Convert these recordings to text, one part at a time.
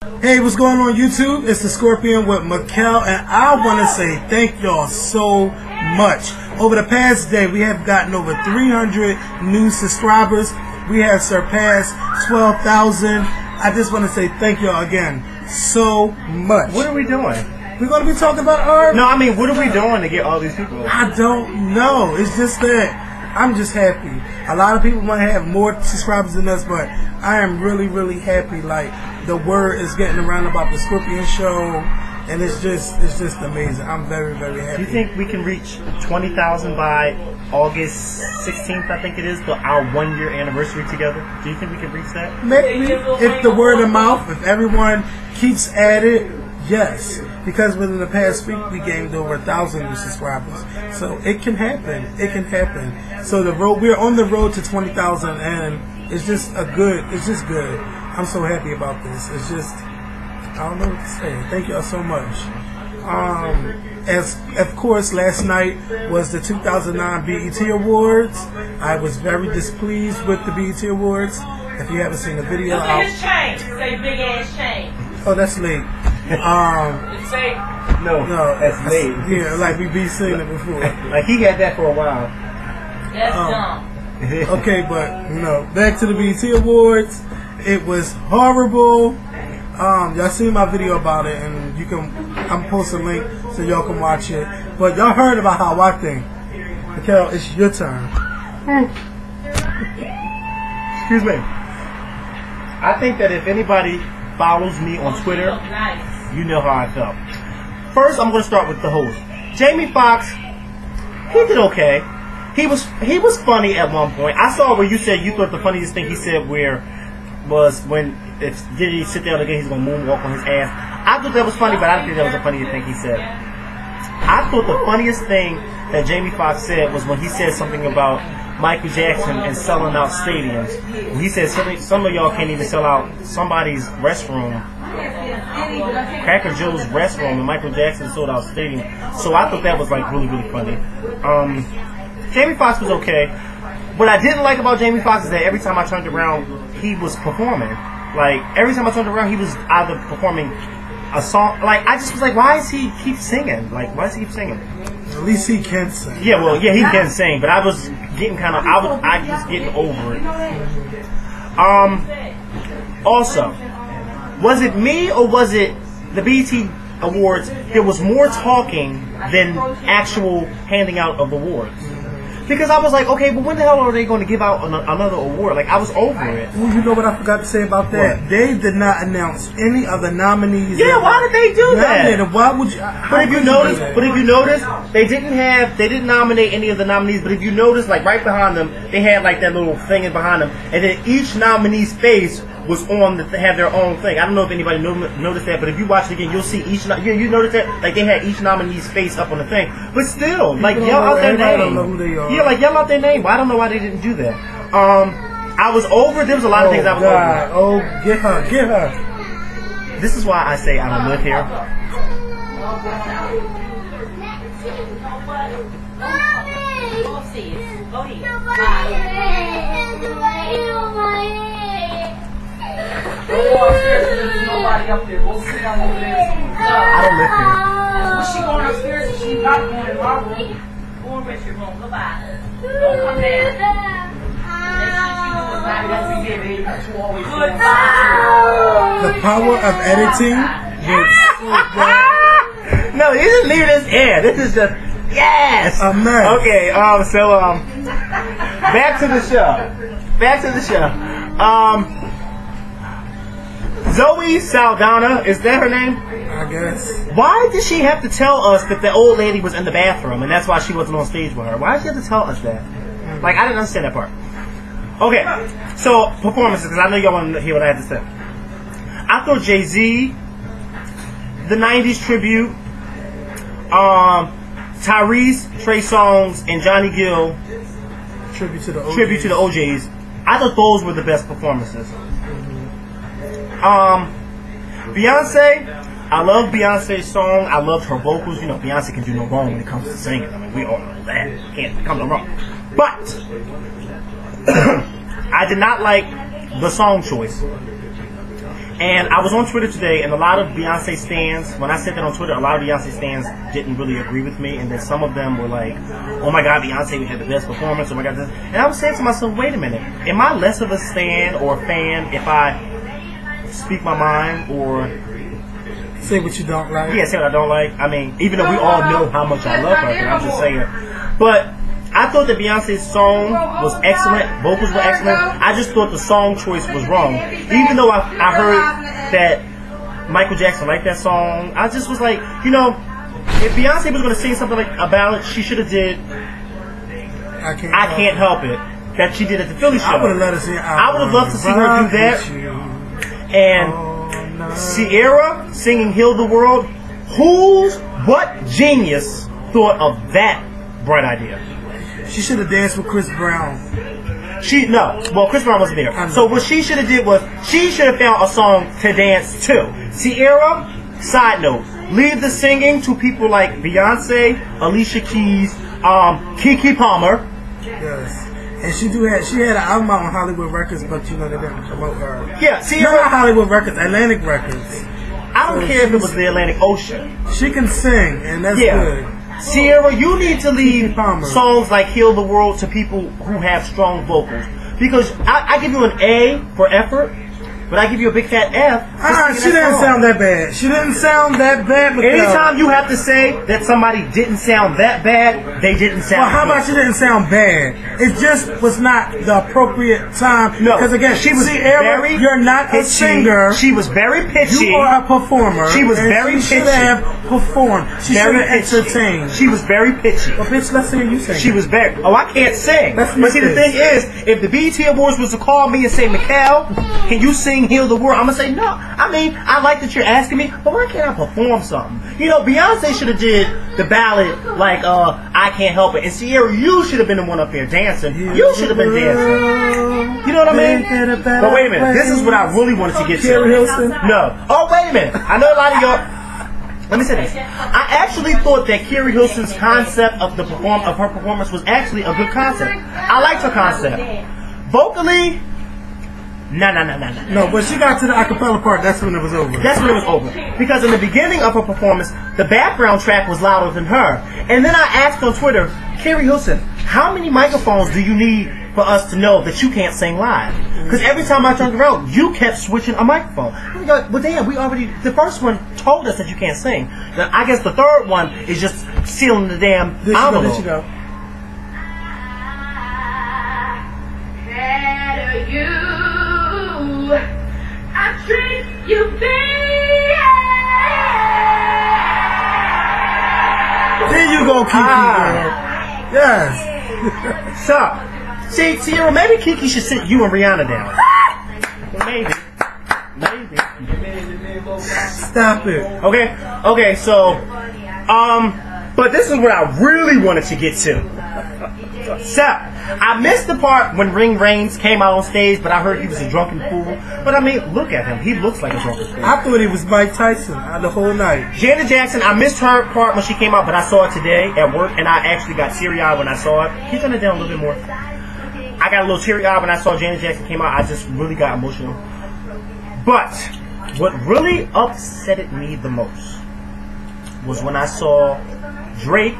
Hey, what's going on YouTube? It's the Skorpion with Makael, and I want to say thank y'all so much. Over the past day, we have gotten over 300 new subscribers. We have surpassed 12,000. I just want to say thank y'all again so much. What are we doing? We're going to be talking about art. No, I mean, what are we doing to get all these people? I don't know. It's just that I'm just happy. A lot of people might have more subscribers than us, but I am really happy. Like, the word is getting around about the Skorpion Show, and it's just amazing. I'm very happy. Do you think we can reach 20,000 by August 16th? I think it is, our 1 year anniversary together. Do you think we can reach that? Maybe if the word of mouth, if everyone keeps at it, yes. Because within the past week we gained over 1,000 new subscribers, so it can happen. It can happen. So we're on the road to 20,000, and it's just good. I'm so happy about this. It's just, I don't know what to say. Thank y'all so much. As of course, last night was the 2009 BET Awards. I was very displeased with the BET Awards. If you haven't seen the video, look at his chain. Say big ass chain. Oh, that's late. No, that's late. Yeah, like we be saying it before. Like he had that for a while. That's dumb. Okay, but back to the BET Awards. It was horrible. Y'all seen my video about it, and I'm posting a link so y'all can watch it. But y'all heard about how I think. Makael, it's your turn. Excuse me. I think that if anybody follows me on Twitter, you know how I felt. First, I'm going to start with the host. Jamie Foxx, he did okay. He was funny at one point. I saw where you said you thought the funniest thing he said was when if Diddy sit down again, he's going to moonwalk on his ass. I thought that was funny, but I didn't think that was the funniest thing he said. I thought the funniest thing that Jamie Foxx said was when he said something about Michael Jackson and selling out stadiums. He said some of y'all can't even sell out somebody's restroom, Cracker Joe's restroom, and Michael Jackson sold out stadium. So I thought that was like really funny. Jamie Foxx was okay. What I didn't like about Jamie Foxx is that every time I turned around, he was performing. Like every time I turned around, he was either performing a song. Like I just was like, why does he keep singing? Like why does he keep singing? At least he can sing. Yeah, well, yeah, he can sing, but I was getting kind of, I was getting over it. Also, was it me or was it the BET Awards? There was more talking than actual handing out of awards. Because I was like, okay, but when the hell are they going to give out another award? Like, I was over it. Well, you know what I forgot to say about that? What? They did not announce any of the nominees. Yeah, why did they do that? Why would you? But if you notice, they didn't nominate any of the nominees. But if you notice, like right behind them, they had like that little thing behind them, and then each nominee's face was on had their own thing. I don't know if anybody noticed that, but if you watch it again, you'll see each. You notice that, like they had each nominee's face up on the thing. But still, like yell out their name. Don't know who they are. Yeah, like yell out their name. Well, I don't know why they didn't do that. I was over. There was a lot of things I was over. Oh, get her. This is why I say I don't live here. There's nobody up there. Go sit down over there. I don't live here. When she going upstairs, she not going in my room. Go in Richard's room. Goodbye. Don't come down. The power of editing. No, you didn't leave this in. This is just yes. Okay. Back to the show. Zoe Saldana, is that her name? I guess. Why did she have to tell us that the old lady was in the bathroom and that's why she wasn't on stage with her? Why did she have to tell us that? Like, I didn't understand that part. Okay, so performances, because I know y'all want to hear what I had to say. I thought Jay-Z, the 90s tribute, Tyrese, Trey Songz, and Johnny Gill, tribute to the OJs. I thought those were the best performances. Beyonce, I love Beyonce's song. I loved her vocals. You know, Beyonce can do no wrong when it comes to singing. I mean, we all know that. Can't come no wrong. But I did not like the song choice. And I was on Twitter today, and a lot of Beyonce stans, when I said that on Twitter, a lot of Beyonce stans didn't really agree with me, and then some of them were like, oh my god, Beyonce had the best performance, oh my god, this. And I was saying to myself, wait a minute, am I less of a stan or a fan if I speak my mind or say what you don't like? Yeah, say what I don't like. I mean, even though we all know how much I love her, but I'm just saying. But I thought that Beyonce's song was excellent. Vocals were excellent. I just thought the song choice was wrong. Even though I heard that Michael Jackson liked that song, I just was like, you know, if Beyonce was going to sing something like a ballad, she should have did I Can't Help It that she did at the Philly show. I would have let her sing. I would have loved to see her do that. And Sierra singing Heal the World. What genius thought of that bright idea? She should have danced with Chris Brown. Chris Brown wasn't there. So what she should have did was, she should have found a song to dance to. Sierra, side note, leave the singing to people like Beyonce, Alicia Keys, Keke Palmer. Yes. And she had an album out on Hollywood Records, but you know they didn't promote her. Yeah, Sierra. Not Hollywood Records, Atlantic Records. I don't care if it was the Atlantic Ocean. She can sing, and that's good. Sierra, you need to leave songs like Heal the World to people who have strong vocals. Because I give you an A for effort, but I give you a big fat F. She didn't sound that bad. She didn't sound that bad. Makael. Anytime you have to say that somebody didn't sound that bad, they didn't sound Well, how about she didn't sound bad? It just was not the appropriate time. No, because again, she was very. You're not a singer. She was very pitchy. You are a performer. She was very pitchy. She should have performed. She should have entertained. She was very pitchy. Well, bitch, let's hear you sing. She was very. Oh, I can't sing. But see, the thing is, if the BET Awards was to call me and say, Makael, can you sing Heal the World? I'm gonna say no. I mean, I like that you're asking me, but why can't I perform something? You know, Beyonce should have did the ballad like I Can't Help It, and Sierra, you should have been the one up there dancing. You should have been dancing. You know what I mean? But wait a minute, this is what I really wanted to get to. No. Oh, wait a minute. I know a lot of y'all. Let me say this. I actually thought that Kerry Hilson's concept of her performance was actually a good concept. I liked her concept. Vocally, no, but she got to the acapella part, that's when it was over. That's when it was over. Because in the beginning of her performance, the background track was louder than her. And then I asked on Twitter, Kerry Hilson, how many microphones do you need for us to know that you can't sing live? Because every time I turned around, you kept switching a microphone. I was like, well, damn, the first one told us that you can't sing. Now, I guess the third one is just sealing the damn envelope. There she go. I treat you fair. There you go, Kiki. Yes. So, see, Sierra, maybe Kiki should sit you and Rihanna down. Maybe. Stop it. Okay, so, but this is what I really wanted to get to. So, I missed the part when Rants came out on stage, but I heard he was a drunken fool. But I mean, look at him. He looks like a drunken fool. I thought he was Mike Tyson the whole night. Janet Jackson, I missed her part when she came out, but I saw it today at work, and I actually got teary-eyed when I saw it. Can you turn it down a little bit more? I got a little teary-eyed when I saw Janet Jackson came out. I just really got emotional. But what really upset me the most was when I saw Drake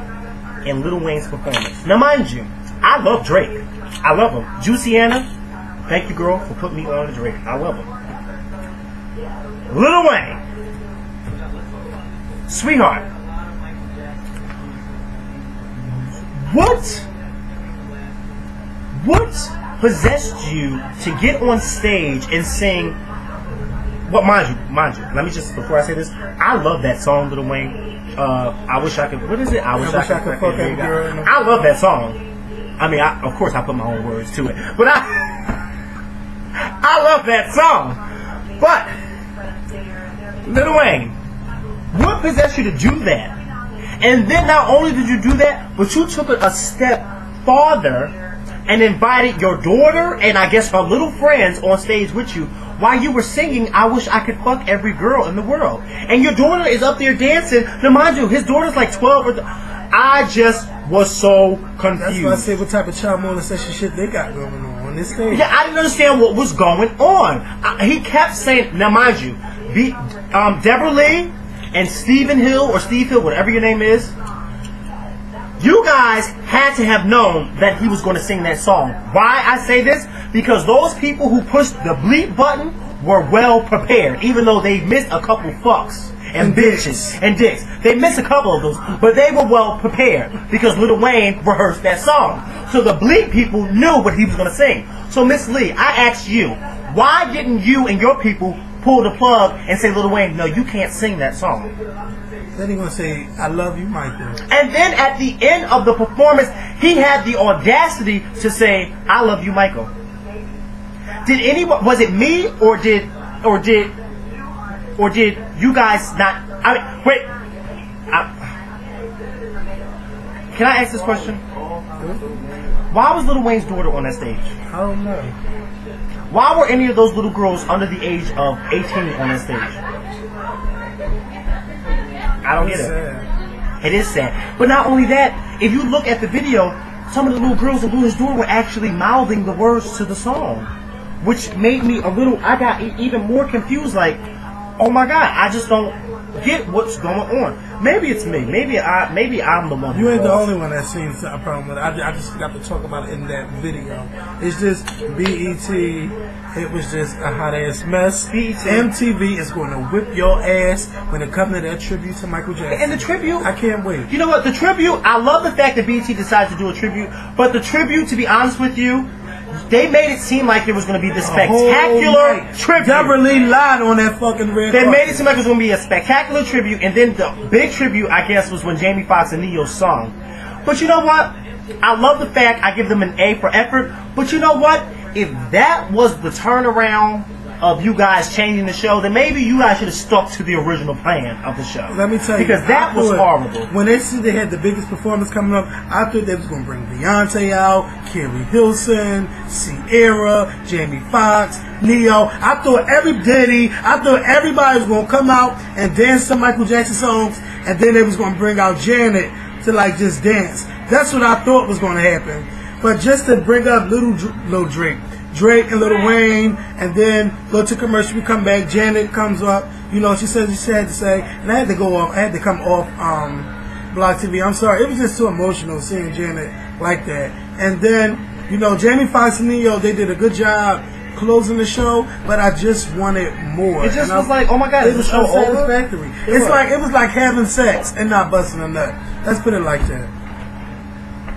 and Lil Wayne's performance. Now, mind you, I love Drake. I love him. Juicy-Anna, thank you, girl, for putting me on to Drake. I love him. Lil Wayne, sweetheart, what possessed you to get on stage and sing? Well, mind you, let me just, before I say this, I love that song, Lil Wayne. I wish I could, what is it? I wish I could fuck every girl. I love that song. I mean, of course I put my own words to it, but I love that song. But, Lil Wayne, what possessed you to do that? And then not only did you do that, but you took it a step farther and invited your daughter and I guess her little friends on stage with you while you were singing I Wish I Could Fuck Every Girl in the World. And your daughter is up there dancing. Now mind you, his daughter's like 12 or I just was so confused. That's why I say what type of child molestation shit they got going on. this stage. Yeah, I didn't understand what was going on. He kept saying, now mind you, Debra Lee and Stephen Hill, or Steve Hill, whatever your name is, you guys had to have known that he was going to sing that song. Why I say this? Because those people who pushed the bleep button were well prepared, even though they missed a couple fucks and bitches and dicks. They missed a couple of those, but they were well prepared because Lil Wayne rehearsed that song. So the bleep people knew what he was going to sing. So Miss Lee, I asked you, why didn't you and your people pull the plug and say, Lil Wayne, no, you can't sing that song? Then he gonna say, I love you, Michael. And then at the end of the performance, he had the audacity to say, I love you, Michael. Did anyone, was it me or did you guys not, I mean, wait, can I ask this question? Why was Lil Wayne's daughter on that stage? I don't know. Why were any of those little girls under the age of 18 on that stage? I don't get it. Sad. It is sad. But not only that, if you look at the video, some of the little girls that blew his door were actually mouthing the words to the song, which made me I got even more confused, like, oh my God, I just don't get what's going on. Maybe it's me. Maybe I'm the one. You ain't the only one that seems a problem with it. I just forgot to talk about it in that video. It's just BET. It was just a hot ass mess. BET. MTV is going to whip your ass when it comes to that tribute to Michael Jackson. And the tribute, I can't wait. You know what? The tribute, I love the fact that BET decided to do a tribute, but the tribute, to be honest with you, they made it seem like there was going to be this spectacular tribute. Debra Lee lied on that fucking red They carpet. made it seem like it was going to be a spectacular tribute, and then the big tribute, I guess, was when Jamie Foxx and Neo sung. But you know what? I love the fact, I give them an A for effort, but you know what? If that was the turnaround of you guys changing the show, then maybe you guys should have stuck to the original plan of the show. Let me tell you, because that was horrible. When they said they had the biggest performance coming up, I thought they was going to bring Beyonce out, Carrie Hilson, Sierra, Jamie Foxx, Neo. I thought everybody was going to come out and dance to Michael Jackson songs, and then they was going to bring out Janet to like just dance. That's what I thought was going to happen. But just to bring up Lil Drake and Lil Wayne, and then go to commercial, we come back, Janet comes up, you know, she said she had to say, and I had to go off, I had to come off Block TV. I'm sorry, it was just too emotional seeing Janet like that. And then, you know, Jamie Foxx and Neo, they did a good job closing the show, but I just wanted more. It just was like, oh my God, it was so unsatisfactory. It was like having sex and not busting a nut. Let's put it like that.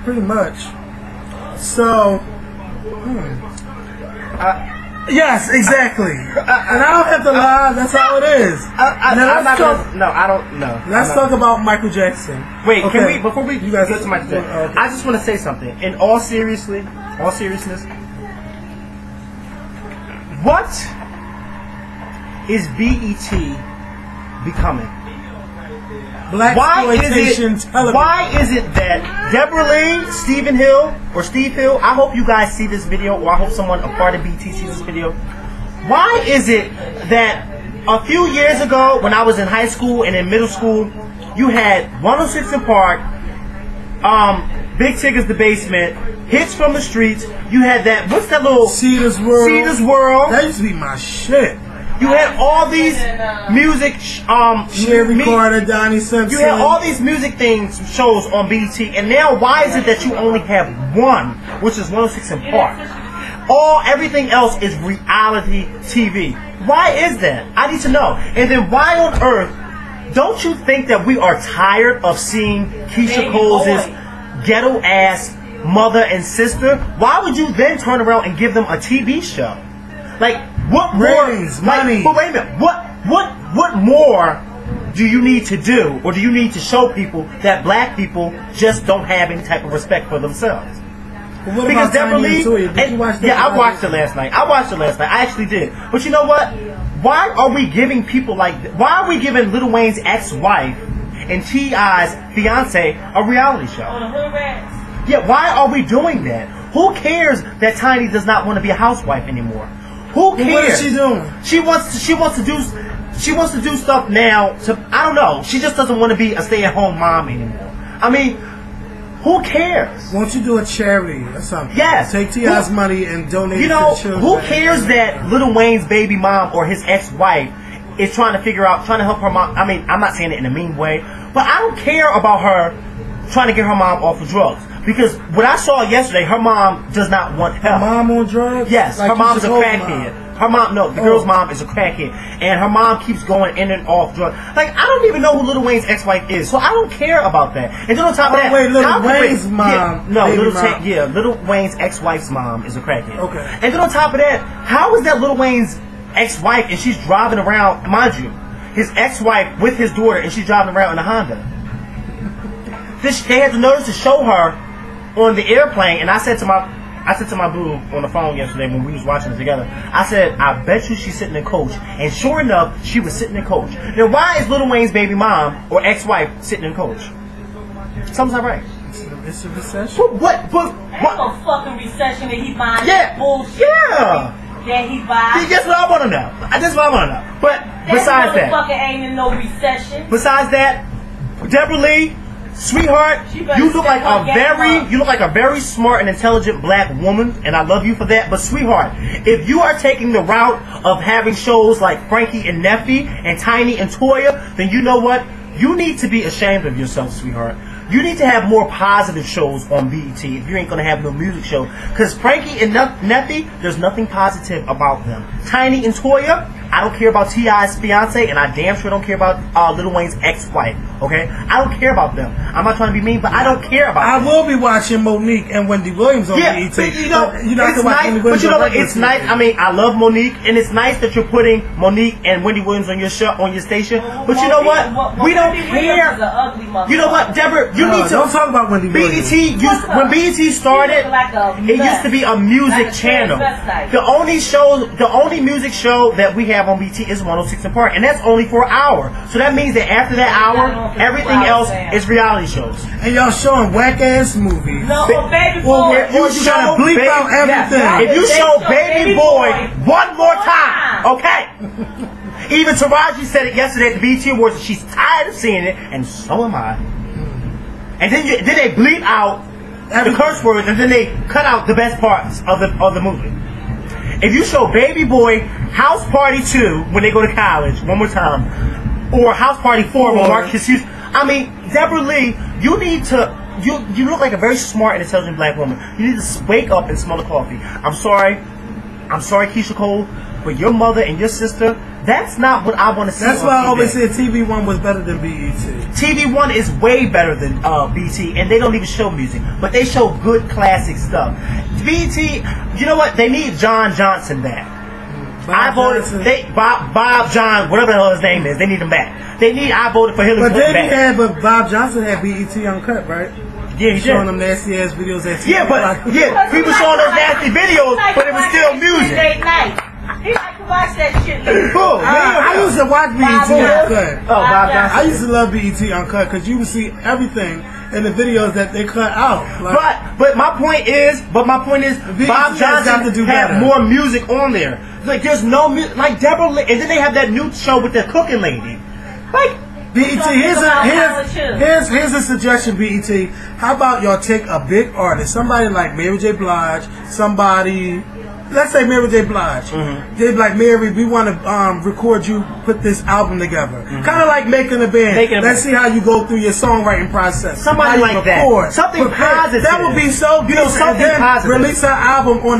Pretty much. So, yes, exactly. And I don't have to lie. That's how it is. Let's talk about Michael Jackson. Wait, okay. Can we, before we get to Michael Jackson, okay. I just want to say something. In all seriousness, what is BET becoming? Blaxploitation television. Why is it that Debra Lee, Stephen Hill, or Steve Hill, I hope you guys see this video, or I hope someone, a part of BT, sees this video. Why is it that a few years ago, when I was in high school and in middle school, you had 106 in Park, Big Tigger's The Basement, Hits from the Streets, you had that, what's that little... Cedar's World. That used to be my shit. You had all these music, Sherry Carter, Donnie Simpson. You had all these music shows on BET, and now why is it that you only have one, which is 106 in Park? Everything else is reality TV. Why is that? I need to know. And then why on earth don't you think that we are tired of seeing Keisha Cole's ghetto ass mother and sister? Why would you then turn around and give them a TV show? Like, what ratings, more? Money. But wait a minute. What more do you need to do, or do you need to show people that black people just don't have any type of respect for themselves? Well, because Debra Lee, I watched it last night. I actually did. But you know what? Why are we giving people why are we giving Lil Wayne's ex-wife and T.I.'s fiance a reality show? Yeah, why are we doing that? Who cares that Tiny does not want to be a housewife anymore? Who cares? What is she doing? She wants to do stuff now. I don't know. She just doesn't want to be a stay-at-home mom anymore. I mean, Who cares? Won't you do a charity or something? Yes. Take T.I.'s money and donate it to the children. Who cares that Lil Wayne's baby mom or his ex-wife is trying to help her mom? I mean, I'm not saying it in a mean way, but I don't care about her trying to get her mom off of drugs. Because what I saw yesterday, her mom does not want help. Her mom on drugs? Yes, like her mom's a crackhead. Her mom, no, the girl's mom is a crackhead, and her mom keeps going in and off drugs. Like, I don't even know who Lil Wayne's ex-wife is, so I don't care about that. And then on top of that, wait, Lil Wayne's mom? Lil Wayne's ex-wife's mom is a crackhead. Okay. And then on top of that, how is that Lil Wayne's ex-wife and she's driving around, mind you, his ex-wife with his daughter, and she's driving around in a Honda? They had the notice to show her on the airplane, and I said to my boo on the phone yesterday when we was watching it together, I said, I bet you she's sitting in coach. And sure enough, she was sitting in coach. Now, why is Lil Wayne's baby mom or ex-wife sitting in coach? Something's not right. It's a recession. What? Ain't no fucking recession that he buying Yeah. bullshit. Yeah. That he buys. That's what I want to know. That's what I want to know. But besides that, motherfucker ain't in no recession. besides that, Debra Lee, sweetheart, you look like a very smart and intelligent black woman, and I love you for that. But sweetheart, if you are taking the route of having shows like Frankie and Neffy and Tiny and Toya, then you know what? You need to be ashamed of yourself, sweetheart. You need to have more positive shows on BET if you ain't going to have no music show. Because Frankie and Neffy, there's nothing positive about them. Tiny and Toya, I don't care about T.I.'s fiance, and I damn sure don't care about Lil Wayne's ex-wife, okay? I don't care about them. I'm not trying to be mean, but I don't care about them. I will be watching Monique and Wendy Williams on BET. But you know, it's nice, but you know what? It's nice. I mean, I love Monique, and it's nice that you're putting Monique and Wendy Williams on your show, on your station. But you know what? We don't care. You know what, Debra? You need to don't talk about Wendy Williams. When BET started, it used to be a music channel. The only music show that we have on BET is 106 & Park, and that's only for an hour. So that means that after that hour, everything else is reality shows. And y'all showing whack ass movies. No, Baby Boy. If you gotta bleep out everything. If you show Baby Boy one more time, okay? Even Taraji said it yesterday at the BET Awards that she's tired of seeing it, and so am I. And then they bleep out the curse words, and then they cut out the best parts of the movie. If you show Baby Boy House Party 2 when they go to college one more time, or House Party 4 when Marcus Houston, I mean, Debra Lee, you need to. You look like a very smart and intelligent black woman. You need to wake up and smell the coffee. I'm sorry, Keisha Cole, but your mother and your sister, that's not what I want to see. That's why I always said TV One was better than BET. TV One is way better than BET, and they don't even show music, but they show good classic stuff. BET, you know what? They need John Johnson back. Bob John, whatever the hell his name is, they need him back. I voted for Hillary Clinton back. But Bob Johnson had BET Uncut, right? Yeah, he showing them nasty ass videos at TV. We were showing those nasty videos, but it was still music. He like to watch that shit. I used to watch BET Uncut. Bob Johnson. I used to love BET Uncut because you would see everything in the videos that they cut out. But my point is, Bob Johnson had more music on there. Like there's no music, like Debra Lee, and then they have that new show with the cooking lady. Like BET, here's a suggestion, BET. How about y'all take a big artist, somebody like Mary J. Blige, let's say Mary J. Blige. They'd be like, Mary, we want to record you, put this album together. Kind of like making a band. Let's see how you go through your songwriting process. Somebody like that. Something positive. That would be so decent. Something positive. Release an album on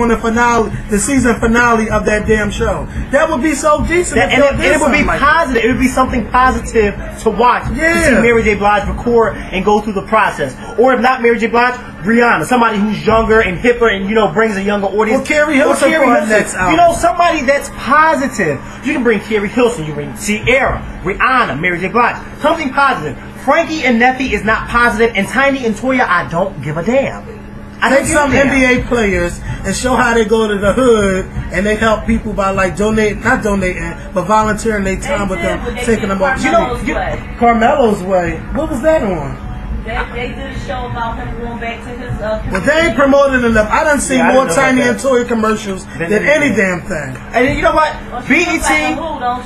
the finale, the season finale of that damn show. That would be so decent. And it would be positive. It would be something positive to watch. To see Mary J. Blige record and go through the process. Or if not Mary J. Blige, Rihanna, somebody who's younger and hipper and brings a younger audience. Carrie Hilson for her next album. Somebody that's positive. You can bring Carrie Hilson, you bring Ciara, Rihanna, Mary J. Blige. Something positive. Frankie and Neffy is not positive, and Tiny and Toya, I don't give a damn. Take some NBA players and show how they go to the hood and they help people by not donating, but volunteering their time with them, taking them off. Carmelo's Way. Carmelo's Way. What was that on? They did a show about him going back to his. Well, they ain't promoted enough. I done seen more Tiny and Toy commercials than any damn thing. And you know what? BET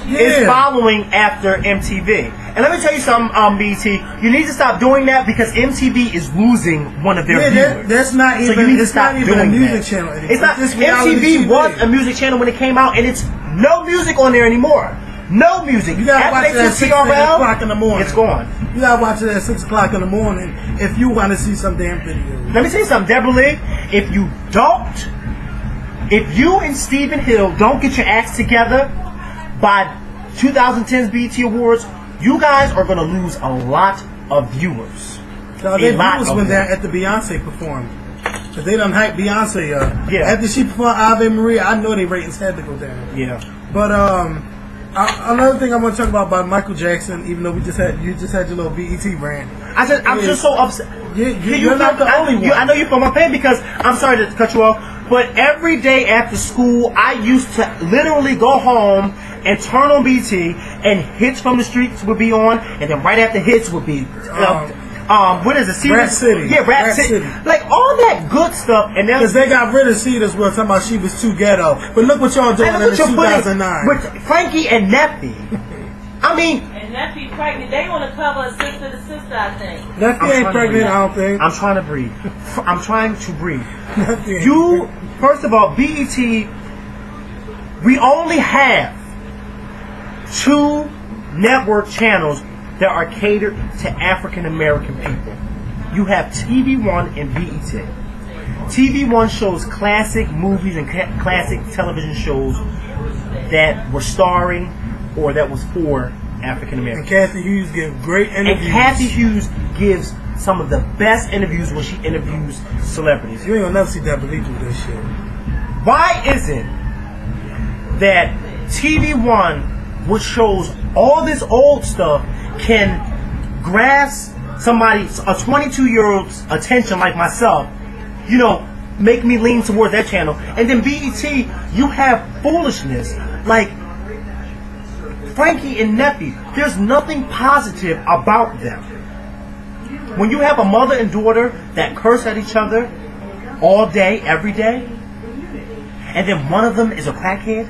is following after MTV. And let me tell you something, BET. You need to stop doing that because MTV is losing one of their viewers. That's not even. So you need to it's stop not even a doing music that. channel anymore. It's not. MTV was a music channel when it came out, and it's no music on there anymore. No music. You gotta watch it at 6 o'clock in the morning. It's gone. You gotta watch it at 6 o'clock in the morning if you want to see some damn video. Let me tell you something, Debra Lee. If you and Stephen Hill don't get your acts together by 2010's BET Awards, you guys are gonna lose a lot of viewers. So their viewers when they're at the Beyonce performance. Cause they done hype Beyonce up. Yeah. After she performed Ave Maria, I know their ratings had to go down. Yeah. But another thing I want to talk about Michael Jackson, even though you just had your little BET rant. I'm just so upset. You're not the only one. I know you feel my pain because I'm sorry to cut you off, but every day after school, I used to literally go home and turn on BET, and Hits from the Streets would be on, and then right after Hits would be. What is it? Rat City. Yeah, Rat City. Like all that good stuff, and then because they got rid of Cedar's World, talking about she was too ghetto. But look what y'all doing in 2009 with Frankie and Neffy. I mean, and Neffy pregnant. They on the cover of Sister to Sister, I think. Neffy ain't pregnant. I don't think. I'm trying to breathe. I'm trying to breathe. You first of all, BET. We only have 2 network channels that are catered to African American people. You have TV1 and BET. TV1 shows classic movies and classic television shows that were starring or that was for African Americans. And Kathy Hughes gives great interviews. And Kathy Hughes gives some of the best interviews when she interviews celebrities. You ain't gonna never see Debra Lee do this shit. Why is it that TV1, which shows all this old stuff, can grasp somebody's a 22-year-old's attention like myself, you know, make me lean towards that channel, and then BET, you have foolishness like Frankie and Neffy. There's nothing positive about them. When you have a mother and daughter that curse at each other all day, every day, and then one of them is a crackhead,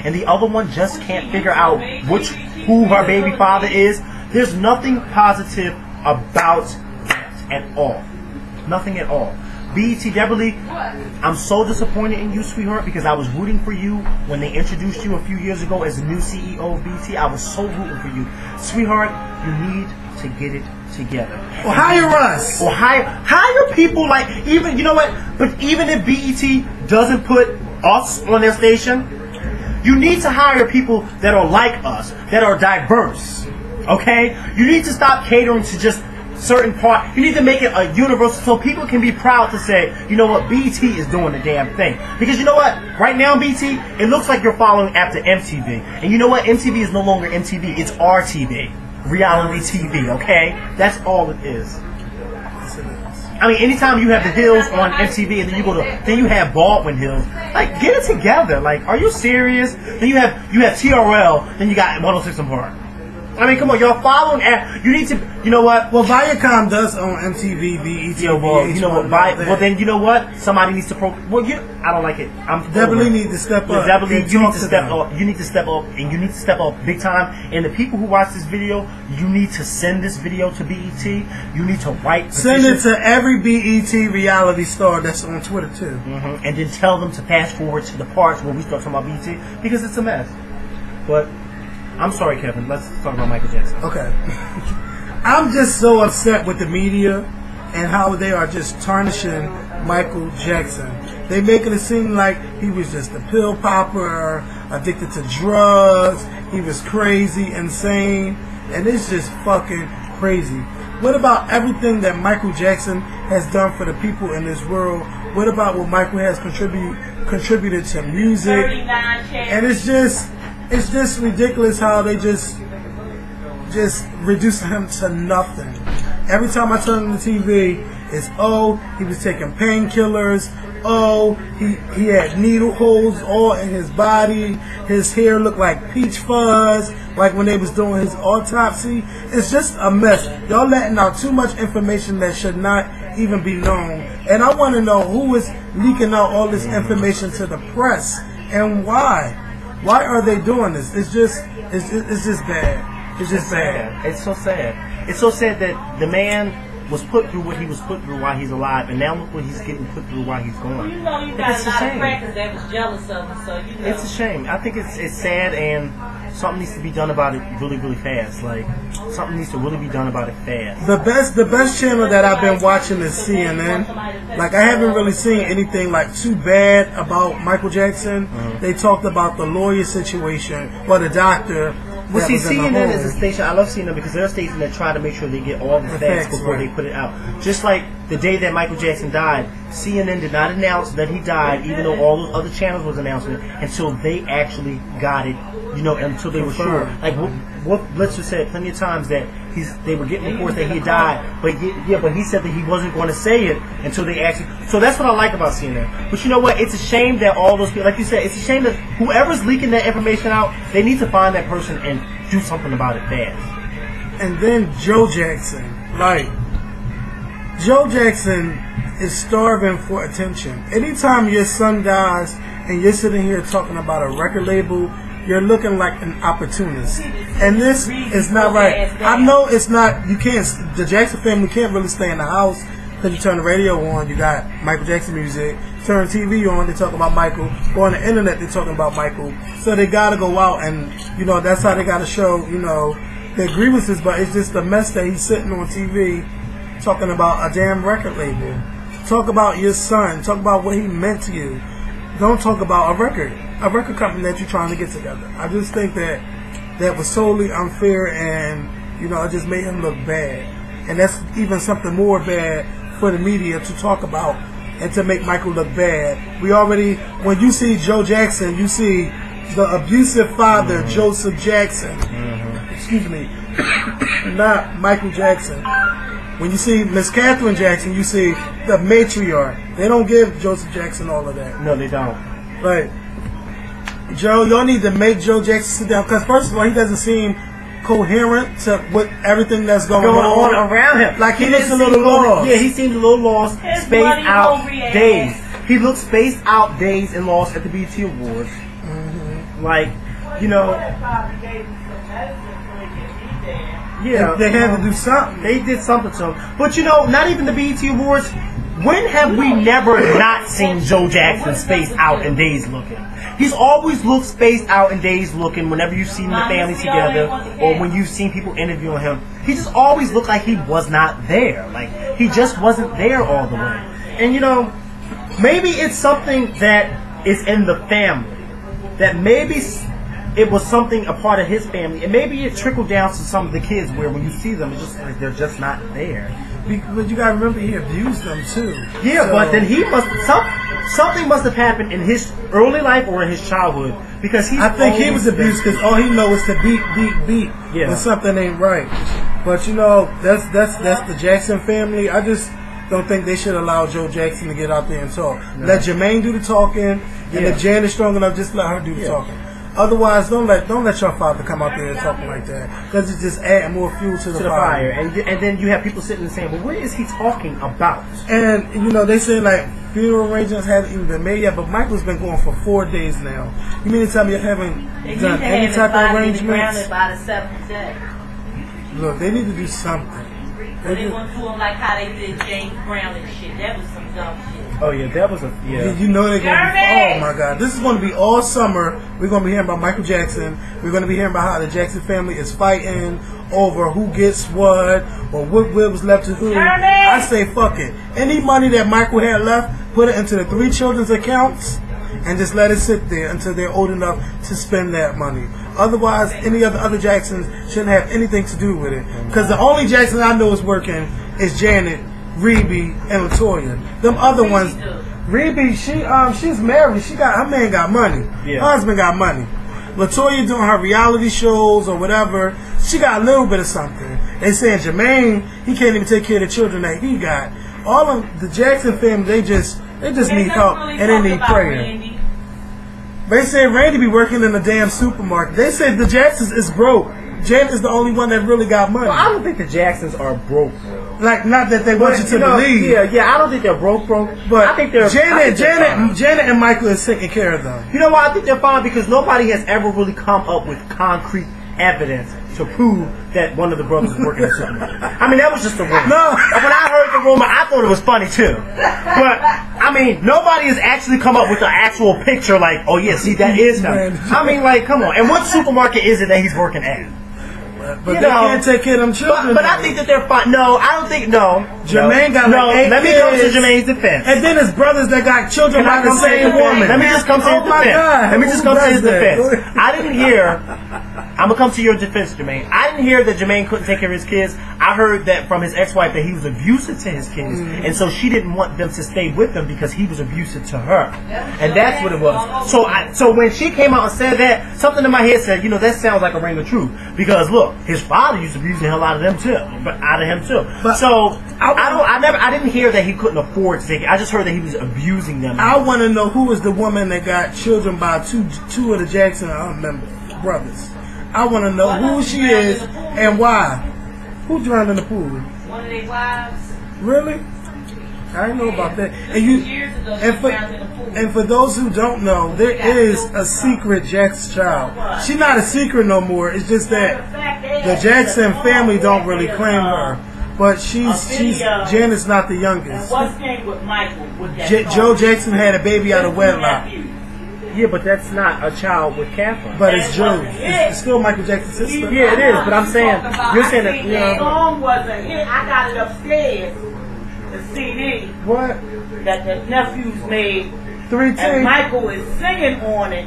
and the other one just can't figure out who her baby father is. There's nothing positive about that at all. Nothing at all. BET, Debra Lee, I'm so disappointed in you, sweetheart, because I was rooting for you when they introduced you a few years ago as the new CEO of BET. I was so rooting for you. Sweetheart, you need to get it together. Or hire us. Or hire people like, even, you know what, but even if BET doesn't put us on their station, you need to hire people that are like us, that are diverse. Okay? You need to stop catering to just certain part. You need to make it a universal so people can be proud to say, you know what, BET is doing the damn thing. Because you know what? Right now, BET, it looks like you're following after MTV. And you know what? MTV is no longer MTV. It's RTV. Reality TV, okay? That's all it is. I mean, anytime you have the Hills on MTV and then you have Baldwin Hills, like, get it together. Like, are you serious? Then you have TRL, then you got 106 & Park. I mean, come on, y'all following. You need to, you know what? Well, Viacom does own MTV, BET. Yeah, well, you know what? Well, then you know what? Somebody needs to I don't like it. Debra Lee needs to step up. Debra Lee, you need to step up. You need to step up, and you need to step up big time. And the people who watch this video, you need to send this video to BET. You need to write. Send it to every BET reality star that's on Twitter too, and then tell them to fast forward to the parts where we start talking about BET because it's a mess. But I'm sorry, Kevin. Let's talk about Michael Jackson. Okay. I'm just so upset with the media and how they are just tarnishing Michael Jackson. They making it seem like he was just a pill popper, addicted to drugs, he was crazy, insane, and it's just fucking crazy. What about everything that Michael Jackson has done for the people in this world? What about what Michael has contributed to music? And it's just ridiculous how they just reduce him to nothing. Every time I turn on the TV, is he was taking painkillers. He had needle holes all in his body. His hair looked like peach fuzz, like when they was doing his autopsy. It's just a mess. Y'all letting out too much information that should not even be known. And I want to know who is leaking out all this information to the press and why. Why are they doing this? It's just bad. It's just bad. It's so sad. It's so sad that the man was put through what he was put through while he's alive, and now look what he's getting put through while he's gone. Well, you know, you got a lot of crackers that was jealous of him, so you know. It's a shame. I think it's sad, and something needs to be done about it really, really fast. Like, something needs to really be done about it fast. The best channel that I've been watching is CNN. Like, I haven't really seen anything like too bad about Michael Jackson. They talked about the lawyer situation, or the doctor. Well, see, CNN is a station. I love CNN because they're a station that try to make sure they get all the facts before they put it out. Just like the day that Michael Jackson died, CNN did not announce that he died, even though all those other channels was announcing it, until they actually got it. You know, until they were sure. Like, what let's just say plenty of times that they were getting reports that he died, but he said that he wasn't going to say it until they actually. So that's what I like about CNN. But you know what? It's a shame that all those people, like you said, it's a shame that whoever's leaking that information out, they need to find that person and do something about it fast. And then Joe Jackson, like Joe Jackson is starving for attention. Anytime your son dies and you're sitting here talking about a record label, you're looking like an opportunist. And this is not right. I know it's not, you can't, the Jackson family can't really stay in the house because you turn the radio on, you got Michael Jackson music, turn TV on, they talk about Michael, go on the internet, they're talking about Michael. So they gotta go out and, you know, that's how they gotta show, you know, their grievances, but it's just a mess that he's sitting on TV talking about a damn record label. Talk about your son, talk about what he meant to you. Don't talk about a record company that you're trying to get together. I just think that was totally unfair, and you know, it just made him look bad. And that's even something more bad for the media to talk about and to make Michael look bad. We already, when you see Joe Jackson, you see the abusive father, Joseph Jackson. Excuse me, not Michael Jackson. When you see Miss Catherine Jackson, you see the matriarch. They don't give Joseph Jackson all of that. No, they don't. Like, Joe, y'all need to make Joe Jackson sit down, because first of all, he doesn't seem coherent to with everything that's going on around him. Like, he looks a little lost. Yeah, he seems a little lost. Spaced out days. He looks spaced out days and lost at the BET Awards. Like, you know. Yeah, they had to do something. They did something to him. But you know, not even the BET Awards. When have we never not seen Joe Jackson spaced out and dazed looking? He's always looked spaced out and dazed looking whenever you've seen the family together or when you've seen people interviewing him. He just always looked like he was not there. Like, he just wasn't there all the way. And you know, maybe it's something that is in the family. That maybe it was something a part of his family, and maybe it trickled down to some of the kids where when you see them, it's just like they're just not there. But you gotta remember, he abused them too. Yeah, so. But then he something must have happened in his early life or in his childhood, because I think he was abused because all he knows is to beat when something ain't right. But you know, that's the Jackson family. I just don't think they should allow Joe Jackson to get out there and talk. No. Let Jermaine do the talking, and if Jan is strong enough, just let her do the talking. Otherwise, don't let your father come out there and talking like that, because it's just adding more fuel to the fire. And then you have people sitting and saying, "Well, what is he talking about?" And you know, they say like funeral arrangements haven't even been made yet, but Michael's been going for 4 days now. You mean to tell me you haven't done any type of arrangements? By the 7th day. Look, they need to do something. They want to do them like how they did James Brown and shit. That was some dumb shit. Oh yeah, that was You know they're gonna be. Oh my God, this is going to be all summer. We're going to be hearing about Michael Jackson. We're going to be hearing about how the Jackson family is fighting over who gets what or what was left to who. I say fuck it. Any money that Michael had left, put it into the 3 children's accounts and just let it sit there until they're old enough to spend that money. Otherwise, any other Jacksons shouldn't have anything to do with it. Because the only Jackson I know is working is Janet, Rebe, and LaToya. Them other ones, Rebe, she's married. Her man got money. Her husband got money. LaToya doing her reality shows or whatever, she got a little bit of something. They saying Jermaine, he can't even take care of the children that he got. all of the Jackson family, they just need help and they need prayer. Randy. They say Randy be working in a damn supermarket. They said the Jacksons is broke. Janet is the only one that really got money. Well, I don't think the Jacksons are broke. Like, not that they want you to know, believe. Yeah, I don't think they're broke, but I think they're Janet and Michael is taking care of them. You know why I think they're fine? Because nobody has ever really come up with concrete evidence to prove that one of the brothers is working in a supermarket. I mean, that was just a rumor. No. When I heard the rumor, I thought it was funny too. But I mean, nobody has actually come up with an actual picture like, oh yeah, see, that is him. I mean, like, come on. And what supermarket is it that he's working at? But they can't take care of them children. But I think that they're fine. No, I don't think. No, Jermaine got like 8 let me kids. come to Jermaine's defense. And then his brothers that got children by the same woman. Let me just come to his defense. Let me just come to his defense. I didn't hear. I'm gonna come to your defense, Jermaine. I didn't hear that Jermaine couldn't take care of his kids. I heard that from his ex-wife that he was abusive to his kids, and so she didn't want them to stay with him because he was abusive to her, and that's what it was. So when she came out and said that, something in my head said, you know, that sounds like a ring of truth. Because look, his father used to abuse the hell out of them too, but out of him too. But so I didn't hear that he couldn't afford to take it. I just heard that he was abusing them. I want to know who is the woman that got children by two of the Jackson brothers. I want to know who she is and why. Who drowned in the pool? One of their wives. Really? I didn't know about that. Years ago, she drowned in the pool. And for those who don't know, there is a secret Jackson child. She's not a secret no more. It's just that the Jackson family don't really claim her. But Janet's not the youngest. What's name with Michael? With that Joe Jackson had a baby out of wedlock. Yeah, but that's not a child with Catherine. But it's Joe. It's still Michael Jackson's sister. Yeah, it is. But I'm saying, you're saying that. The song was a hit. I got it upstairs. The CD. What? That the nephews made. 3T. And Michael is singing on it.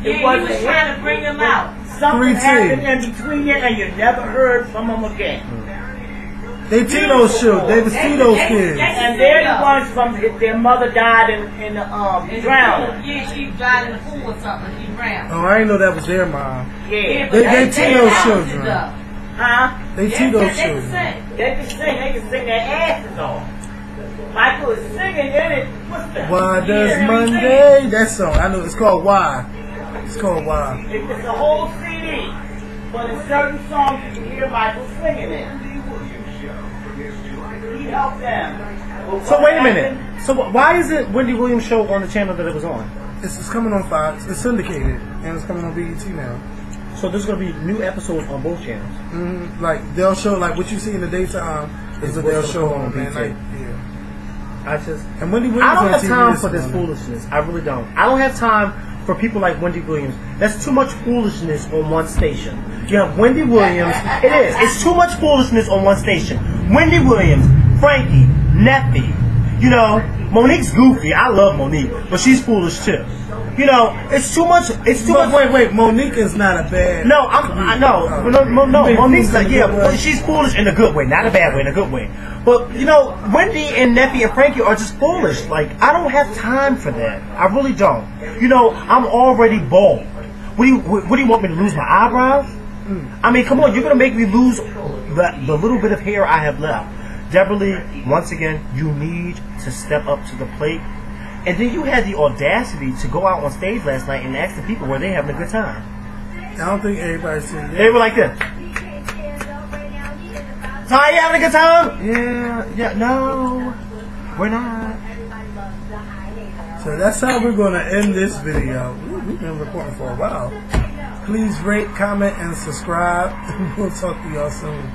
It was trying to bring him out. Something 3T. happened in between it, and you never heard from them again. They Tito's children. They was Tito's kids. And they're the ones from their mother died in the drowning. Yeah, she died in the pool or something. She drowned. Oh, I didn't know that was their mom. Yeah. They Tito's children. Huh? They Tito's children. They can sing their asses off. Michael is singing in it. What's that? Why does Monday? That song. I know it's called Why. It's called Why. It's a whole CD. But in certain songs you can hear Michael singing it. He helped them. So wait a minute. So why is it Wendy Williams show on the channel that it was on? It's coming on Fox. It's syndicated. And it's coming on BET now. So there's going to be new episodes on both channels. Mm-hmm. Like, they'll show, like, what you see in the daytime is what they'll show on, man. Like, yeah. And Wendy Williams I don't have on TV time for this foolishness. I really don't. I don't have time for people like Wendy Williams. That's too much foolishness on one station. You have Wendy Williams. It is. It's too much foolishness on one station. Wendy Williams, Frankie, Neffy. You know, Monique's goofy. I love Monique, but she's foolish too. You know, it's too much. It's too much. Wait. Monique is not a bad. No, no. Monique's like, yeah, she's foolish in a good way, not a bad way, in a good way. But you know, Wendy and Neffy and Frankie are just foolish. Like, I don't have time for that. I really don't. You know, I'm already bald. What do you want me to lose my eyebrows? I mean, come on, you're gonna make me lose the little bit of hair I have left. Debra Lee, once again, you need to step up to the plate. And then you had the audacity to go out on stage last night and ask the people were they having a good time. I don't think everybody seen that. They were like this. So are you having a good time? Yeah, no, we're not. So that's how we're going to end this video. We've been recording for a while. Please rate, comment, and subscribe. We'll talk to y'all soon.